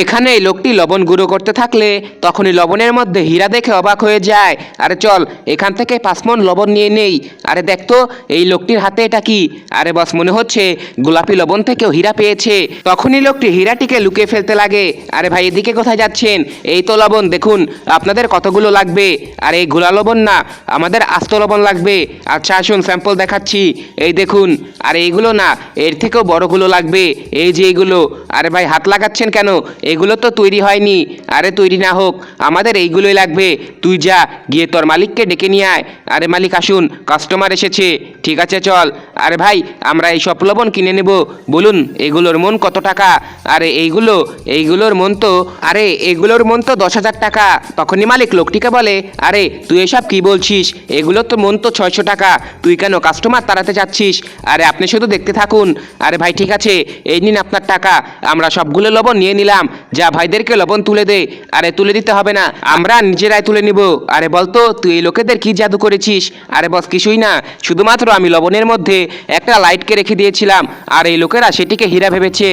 এখানে এই লোকটি লবণ গুঁড়ো করতে থাকলে তখনই লবণের মধ্যে হীরা দেখে অবাক হয়ে যায়। আরে চল এখান থেকে 5 মণ লবণ নিয়ে নেই। আরে দেখতো এই লোকটির হাতে এটা কি? আরে বস, মনে হচ্ছে গোলাপি লবণ থেকেও হীরা পেয়েছে। তখনই লোকটি হীরাটিকে লুকিয়ে ফেলতে লাগে। আরে ভাই, এদিকে কোথায় যাচ্ছেন? এই তো লবণ, দেখুন আপনাদের কতগুলো লাগবে। আর এই গোলা লবণ না, আমাদের আস্ত লবণ লাগবে। আচ্ছা আসুন, স্যাম্পল দেখাচ্ছি। এই দেখুন। আর এইগুলো না, এর থেকেও বড়গুলো লাগবে। এই যে এইগুলো। আরে ভাই, হাত লাগাচ্ছেন কেন? এগুলো তো তৈরি হয়নি। আরে তৈরি না হোক, আমাদের এইগুলোই লাগবে। তুই যা গিয়ে তোর মালিককে ডেকে নিয়ে আয়। আরে মালিক আসুন, কাস্টমার এসেছে। ঠিক আছে চল। আরে ভাই, আমরা এই সব লবণ কিনে নেব। বলুন এগুলোর মন কত টাকা? আরে এইগুলোর মন তো 10,000 টাকা। তখনই মালিক লোকটিকে বলে, আরে তুই এসব কি বলছিস? এগুলোর তো মন তো 600 টাকা। তুই কেন কাস্টমার তাড়াতে চাচ্ছিস? আরে আপনি শুধু দেখতে থাকুন। আরে ভাই ঠিক আছে, এই নিন আপনার টাকা। আমরা সবগুলো লবণ নিয়ে নিলাম। যা ভাইদেরকে লবণ তুলে দে। আরে তুলে দিতে হবে না, আমরা নিজেরাই তুলে নিব। আরে বলতো তুই এই লোকেদের কি জাদু করেছিস? আরে বস, কিছুই না, শুধুমাত্র আমি লবণের মধ্যে একটা লাইটকে রেখে দিয়েছিলাম আর এই লোকেরা সেটিকে হীরা ভেবেছে।